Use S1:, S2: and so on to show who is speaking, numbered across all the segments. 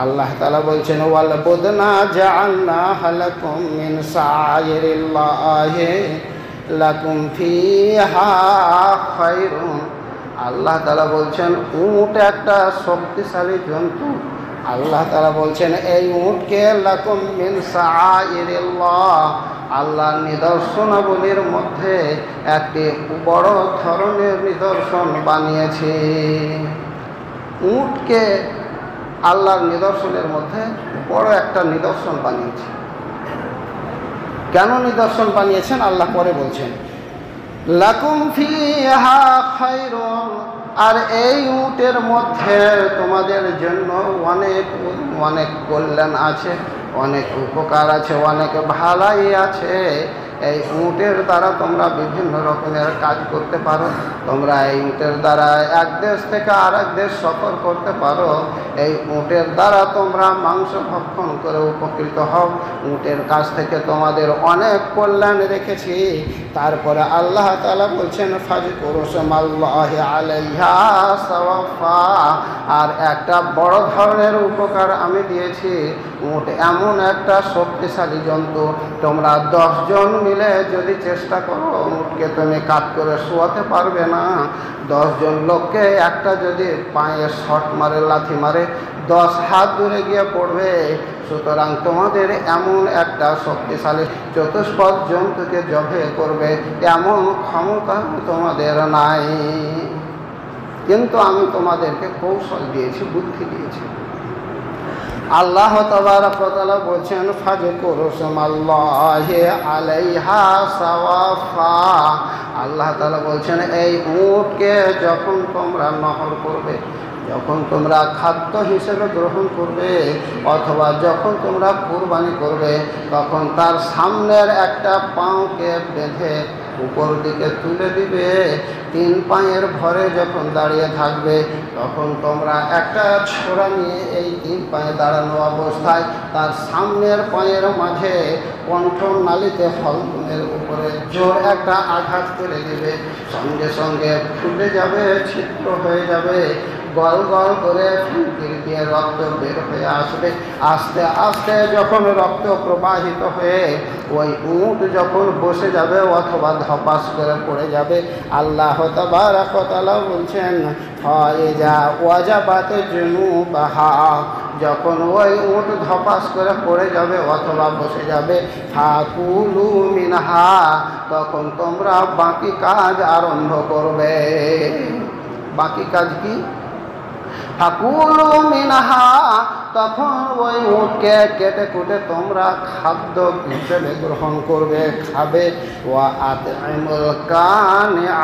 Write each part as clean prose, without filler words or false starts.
S1: আল্লাহ তাআলা বলছেন ওয়াল বুদনা জাআলনাহা লাকুম মিন শাআইরিল্লাহি লাকুম ফিহা খায়রুন। আল্লাহ তাআলা বলছেন উট একটা শক্তিশালী জন্তু। আল্লাহ তাআলা বলছেন এই উটকে লাকুম মিন শাআইরিল্লাহ, আল্লাহর নিদর্শনাবলীর মধ্যে একটি বড় ধরনের নিদর্শন বানিয়েছি। উটকে আল্লাহর নিদর্শনের মধ্যে বড় একটা নিদর্শন বানিয়েছে। কেন নিদর্শন বানিয়েছেন আল্লাহ পরে বলছেন লাকুম ফিহা খায়রুন, আর এই উটের মধ্যে তোমাদের জন্য অনেক অনেক কল্যাণ আছে, অনেক উপকার আছে, অনেক ভালাই আছে। এই উটের দ্বারা তোমরা বিভিন্ন রকমের কাজ করতে পারো, তোমরা এই উটের দ্বারা এক দেশ থেকে আরেক দেশ সফর করতে পারো, এই উটের দ্বারা তোমরা মাংস ভক্ষণ করে উপকৃত হও, উটের কাছ থেকে তোমাদের অনেক কল্যাণ রেখেছি। তারপরে আল্লাহ তাআলা বলছেন ফাযকুরু ইসমাল্লাহি আলাইহা সাওয়াফা, আর একটা বড় ধরনের উপকার আমি দিয়েছি। উট এমন একটা শক্তিশালী জন্তু, তোমরা 10 জন মিলে যদি চেষ্টা করো উটকে তুমি কাট করে শোয়াতে পারবে না। 10 জন লোককে একটা যদি পায়ে শট মারে, লাথি মারে, 10 হাত দূরে গিয়ে পড়বে। সুতরাং তোমাদের এমন একটা শক্তিশালী চতুষ্পদ জন্তুকে জবে করবে এমন ক্ষমতা তোমাদের নাই, কিন্তু আমি তোমাদেরকে কৌশল দিয়েছি, বুদ্ধি দিয়েছি। আল্লাহ তাবারক ওয়া তাআলা বলছেন ফাযকুরু ইসমাল্লাহি আলাইহা সাওয়াফা। আল্লাহ তাআলা বলছেন এই উটকে যখন তোমরা নহর করবে, যখন তোমরা খাদ্য হিসেবে গ্রহণ করবে, অথবা যখন তোমরা কুরবানি করবে, তখন তার সামনের একটা পাঁওকে বেঁধে উপর দিকে তুলে দিবে। 3 পায়ের ভরে যখন দাঁড়িয়ে থাকবে, তখন তোমরা একটা ছোরা নিয়ে এই 3 পায়ে দাঁড়ানো অবস্থায় তার সামনের পায়ের মাঝে কণ্ঠনালীতে হলমের উপরে জোর একটা আঘাত করে দিবে। সঙ্গে সঙ্গে ফুলে যাবে, ছিদ্র হয়ে যাবে, গল গল করে ফুলকির দিয়ে রক্ত বের হয়ে আসবে। আস্তে আস্তে যখন রক্ত প্রবাহিত হয়ে ওই উট যখন বসে যাবে অথবা ধপাস করে পড়ে যাবে, আল্লাহ তাবারক ওয়া তাআলা বলছেন ফাইজা ওয়াজাবাত জুনুবাহা, যখন ওই উট ধপাস করে পড়ে যাবে অথবা বসে যাবে, ফাকুলু মিনহা, তখন তোমরা বাকি কাজ আরম্ভ করবে। বাকি কাজ কি? ফাকুলু মিনহা, তখন ওই উটকে কেটে কুটে তোমরা খাদ্য হিসেবে গ্রহণ করবে, খাবে। ওয়া আতইমুল কানিআ,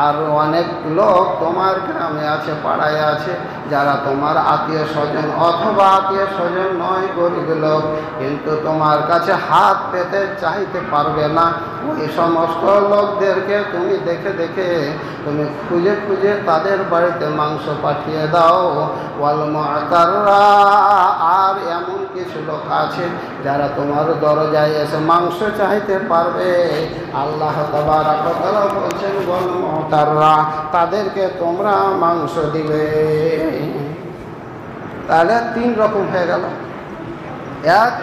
S1: আর অনেক লোক তোমার গ্রামে আছে, পাড়ায় আছে, যারা তোমার আত্মীয় স্বজন অথবা আত্মীয় স্বজন নয়, গরিব লোক, কিন্তু তোমার কাছে হাত পেতে চাইতে পারবে না, ওই সমস্ত লোকদেরকে তুমি দেখে দেখে তুমি খুঁজে খুঁজে তাদের বাড়িতে মাংস পাঠিয়ে দাও। ওয়াল মুআতাররা, আর এমন কিছু লোক আছে যারা তোমার দরজায় এসে মাংস চাইতে পারবে। আল্লাহ তাবারক ওয়া তাআলা বলছেন ওয়াল মুআতাররা, তাদেরকে তোমরা মাংস দিবে। তাহলে 3 রকম হয়ে গেল। এক,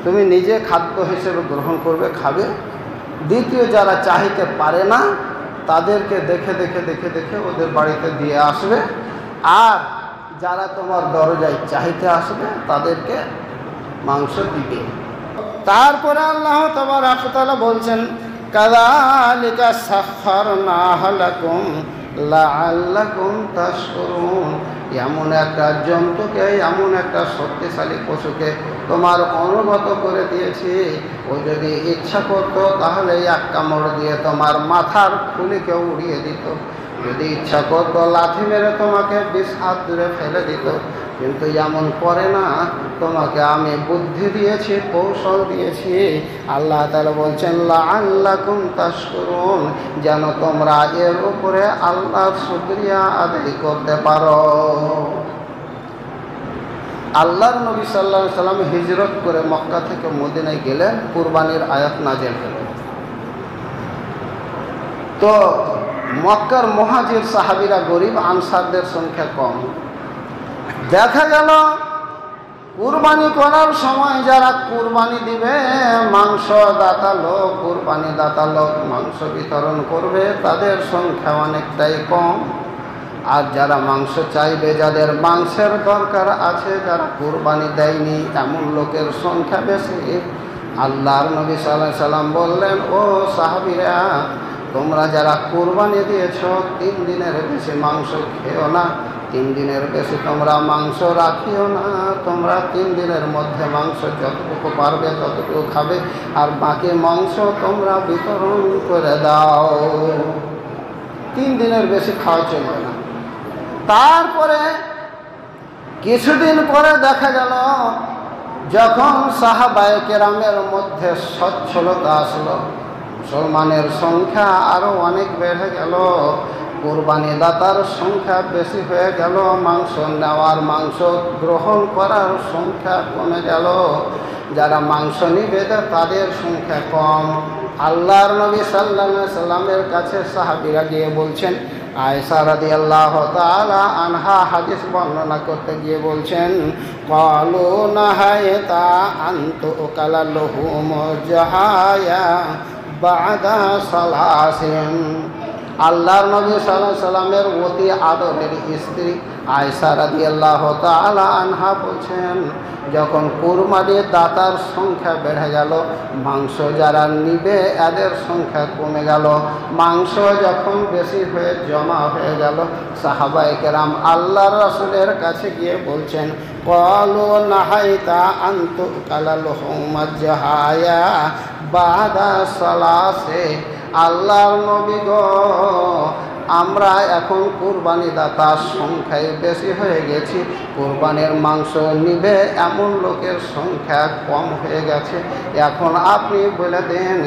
S1: তুমি নিজে খাদ্য হিসেবে গ্রহণ করবে, খাবে। দ্বিতীয়, যারা চাইতে পারে না তাদেরকে দেখে দেখে দেখে দেখে ওদের বাড়িতে দিয়ে আসবে। আর যারা তোমার দরজায় চাইতে আসবে তাদেরকে মাংস দিবে। তারপরে আল্লাহ তাবারক ওয়া তাআলা বলছেন কাযালিকা সাখখারনাহা লাকুম লাআল্লাকুম তাশকুরুন, এমন একটা জন্তুকে, এমন একটা শক্তিশালী পশুকে তোমার অনুগত করে দিয়েছি। ও যদি ইচ্ছা করতো তাহলে এক কামড় দিয়ে তোমার মাথার খুলিকে উড়িয়ে দিত, যদি ইচ্ছা করতো লাথি মেরে তোমাকে 20 হাত দূরে ফেলে দিত, কিন্তু এমন করে না। তোমাকে আমি বুদ্ধি দিয়েছি, কৌশল দিয়েছি। আল্লাহ তাআলা বলছেন লাআল্লাকুম তাশকুরুন, যেন তোমরা এর উপরে আল্লাহর শুকরিয়া আদায় করতে পারো। আল্লাহর নবী সাল্লাল্লাহু আলাইহি সাল্লাম হিজরত করে মক্কা থেকে মদিনায় গেলেন, কুরবানির আয়াত নাযিল হলো। তো মক্কার মুহাজির সাহাবীরা গরিব, আনসারদের সংখ্যা কম। দেখা গেল কুরবানি করার সময় যারা কুরবানি দিবে, মাংস দাতা লোক, কুরবানি দাতা লোক মাংস বিতরণ করবে, তাদের সংখ্যা অনেকটাই কম। আর যারা মাংস চাইবে, যাদের মাংসের দরকার আছে, যারা কুরবানি দেয়নি, এমন লোকের সংখ্যা বেশি। আল্লাহর নবী সাল্লাল্লাহু আলাইহি সাল্লাম বললেন, ও সাহাবীরা, তোমরা যারা কুরবানি দিয়েছ 3 দিনের বেশি মাংস খেও না, 3 দিনের বেশি তোমরা মাংস রাখিও না। তোমরা 3 দিনের মধ্যে মাংস যতটুকু পারবে ততটুকু খাবে, আর বাকি মাংস তোমরা বিতরণ করে দাও। 3 দিনের বেশি খাওয়া চলবে না। তারপরে কিছুদিন পরে দেখা গেল, যখন সাহাবায়ে কেরামের মধ্যে সচ্ছলতা আসলো, মুসলমানের সংখ্যা আরও অনেক বেড়ে গেল, কুরবানি দাতার সংখ্যা বেশি হয়ে গেল, মাংস নেওয়ার, মাংস গ্রহণ করার সংখ্যা কমে গেল, যারা মাংস নিবে তাদের সংখ্যা কম। আল্লাহর নবী সাল্লাল্লাহু আলাইহি সাল্লামের কাছে সাহাবীরা গিয়ে বলছেন, আয়েশা রাদিয়াল্লাহু তাআলা আনহা হাদিস বর্ণনা করতে গিয়ে বলছেন, ক্বালু নাহাইতা আনতু কালা লুহুম জাহায়া বাদা সালাসিন। আল্লাহর নবী সাল্লাল্লাহু আলাইহি সাল্লামের অতি আদরের স্ত্রী আয়েশা রাদিয়াল্লাহু তাআলা আনহা বলছেন, যখন কুরবানির দাতার সংখ্যা বেড়ে গেল, মাংস যারা নিবে এদের সংখ্যা কমে গেল, মাংস যখন বেশি হয়ে জমা হয়ে গেল, সাহাবায়ে কেরাম আল্লাহর রাসূলের কাছে গিয়ে বলছেন, ক্বালু নাহাইতা আনতু কালা লুহুম জাহায়া বাদা সালাসে। আল্লাহর নবী গো, আমরা এখন কুরবানি দাতার সংখ্যায় বেশি হয়ে গেছি, কুরবানির মাংস নিবে এমন লোকের সংখ্যা কম হয়ে গেছে। এখন আপনি বলে দেন,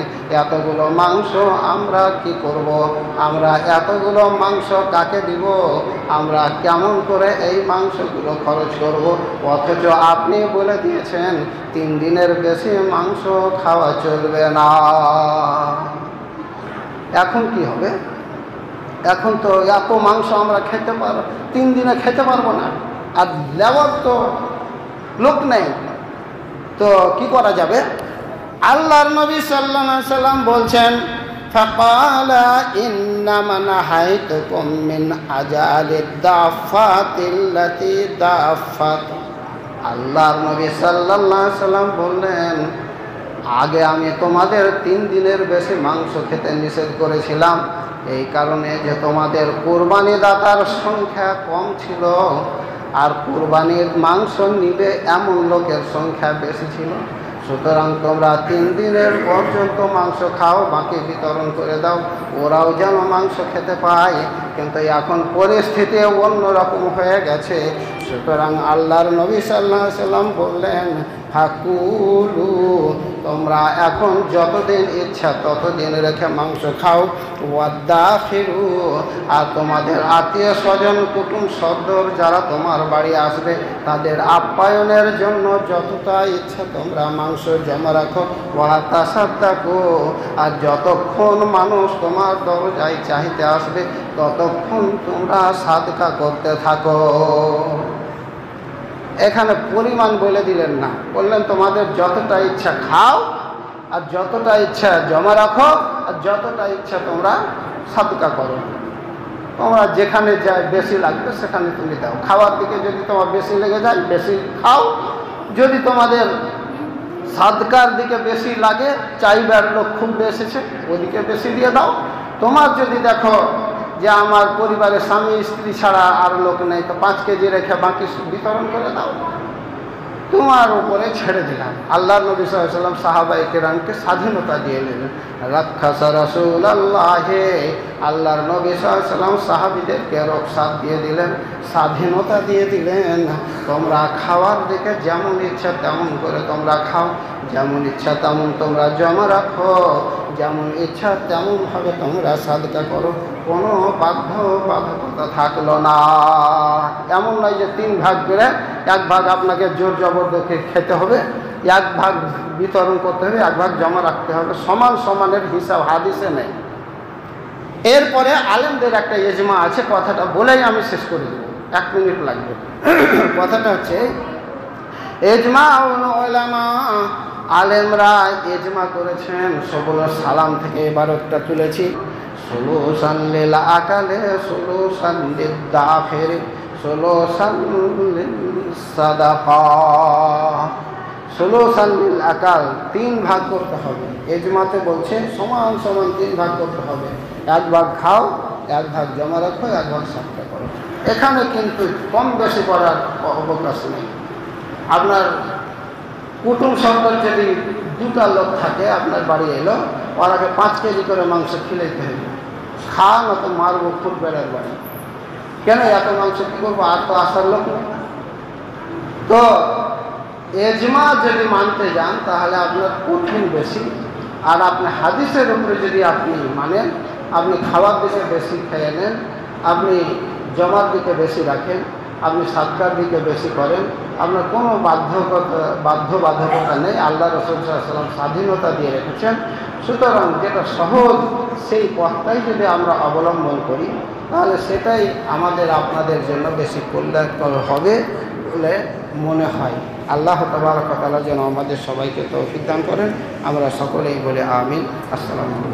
S1: এতগুলো মাংস আমরা কি করব? আমরা এতগুলো মাংস কাকে দিব? আমরা কেমন করে এই মাংসগুলো খরচ করব? অথচ আপনি বলে দিয়েছেন 3 দিনের বেশি মাংস খাওয়া চলবে না। এখন কি হবে? এখন তো এত মাংস আমরা খেতে পারবো, 3 দিনে খেতে পারবো না, আর লেবার তো লোক নেই, তো কি করা যাবে? আল্লাহর নবী সাল্লাল্লাহু আলাইহি সাল্লাম বলছেন, ফাকালা ইন্নামা নাহাইতুকুম মিন আজালিদ দাফাতিল্লাতি দাফাত। আল্লাহর নবী সাল্লাল্লাহু আলাইহি সাল্লাম বললেন, আগে আমি তোমাদের 3 দিনের বেশি মাংস খেতে নিষেধ করেছিলাম, এই কারণে যে তোমাদের কুরবানি দাতার সংখ্যা কম ছিল, আর কুরবানির মাংস নিবে এমন লোকের সংখ্যা বেশি ছিল। সুতরাং তোমরা 3 দিনের পর্যন্ত মাংস খাও, বাকি বিতরণ করে দাও, ওরাও যেন মাংস খেতে পায়। কিন্তু এখন পরিস্থিতি অন্যরকম হয়ে গেছে। সুতরাং আল্লাহর নবী সাল্লাল্লাহু আলাইহি সাল্লাম বললেন, হাকুলু, তোমরা এখন যতদিন ইচ্ছা ততদিন রেখে মাংস খাও, ওয়াদাখিরু, আর তোমাদের আত্মীয় স্বজন কুটুম সদ্দর যারা তোমার বাড়ি আসবে তাদের আপ্যায়নের জন্য যতটা ইচ্ছা তোমরা মাংস জমা রাখো, ওয়াতাসাদ্দাকু, আর যতক্ষণ মানুষ তোমার দরজায় চাইতে আসবে ততক্ষণ তোমরা সাদকা করতে থাকো। এখানে পরিমাণ বলে দিলেন না, বললেন তোমাদের যতটা ইচ্ছা খাও, আর যতটা ইচ্ছা জমা রাখো, আর যতটা ইচ্ছা তোমরা সাদকা করো। তোমরা যেখানে যায় বেশি লাগবে সেখানে তুমি দাও। খাওয়ার দিকে যদি তোমার বেশি লেগে যায় বেশি খাও, যদি তোমাদের সাদকার দিকে বেশি লাগে, চাইবার লোক খুব বেশিছে, ওদিকে বেশি দিয়ে দাও। তোমার যদি দেখো যে আমার পরিবারের স্বামী স্ত্রী ছাড়া আর লোক নেই, তো 5 কেজি রেখে বাকি বিতরণ করে দাও, তোমার উপরে ছেড়ে দিলাম। আল্লাহর নবী সাল্লাল্লাহু আলাইহি ওয়াসাল্লাম সাহাবায়ে কেরামকে স্বাধীনতা দিয়ে দিলেন। রাখাসা রাসূলুল্লাহ, আল্লাহর নবী সাল্লাল্লাহু আলাইহি ওয়াসাল্লাম সাহাবীদেরকে রক্ষাত দিয়ে দিলেন, স্বাধীনতা দিয়ে দিলেন। তোমরা খাওয়ার দিকে যেমন ইচ্ছা তেমন করে তোমরা খাও, যেমন ইচ্ছা তেমন তোমরা জমা রাখো, যেমন ইচ্ছা তেমনভাবে তোমরা সাদকা করো, কোনো বাধ্যবাধকতা থাকলো না। এমন নয় যে 3 ভাগ করে 1 ভাগ আপনাকে জোর জবরদস্তি খেতে হবে, 1 ভাগ বিতরণ করতে হবে, 1 ভাগ জমা রাখতে হবে। সমান সমানের হিসাব হাদিসে নেই। এরপরে আলেমদের একটা ইজমা আছে, কথাটা বলেই আমি শেষ করে দেব, 1 মিনিট লাগবে। কথাটা হচ্ছে, ইজমাউল উলামা, আলেমরা ইজমা করেছেন। সবুল সালাম থেকে ইবারতটা তুলেছি। সুলুসান লিল আকালে সুলুসান লিদ দাখির সুলুসান লিস সাদাকা। সুলুসান লিল আকাল, 3 ভাগ করতে হবে। ইজমাতে বলছে সমান সমান 3 ভাগ করতে হবে। 1 ভাগ খাও, 1 ভাগ জমা রাখো, 1 ভাগ সাতটা করো। এখানে কিন্তু কম বেশি করার অবকাশ নেই। আপনার কুটুম সরকার যদি 2টা লোক থাকে, আপনার বাড়ি এলো, ওরাকে 5 কেজি করে মাংস খিলাইতে হবে। খা না তো মারবো খুব বেড়ার বাড়ি। কেন এত মাংস কী করবো? আর তো আসার লোক নেই। তো এজমা যদি মানতে যান তাহলে আপনার কঠিন বেশি। আর আপনি হাদিসের উপরে যদি আপনি মানেন, আপনি খাওয়ার দিকে বেশি খেয়ে নেন, আপনি জমার দিকে বেশি রাখেন, আপনি সাদকার দিকে বেশি করেন, আপনার কোনো বাধ্যবাধকতা নেই। আল্লাহ রাসূল সাল্লাল্লাহু আলাইহি ওয়াসাল্লাম স্বাধীনতা দিয়ে রেখেছেন। সুতরাং যেটা সহজ সেই পথটাই যদি আমরা অবলম্বন করি তাহলে সেটাই আমাদের আপনাদের জন্য বেশি কল্যাণকর হবে বলে মনে হয়। আল্লাহ তাবারক ওয়া তাআলা যেন আমাদের সবাইকে তৌফিক দান করেন। আমরা সকলেই বলে আমিন। আসসালামু আলাইকুম।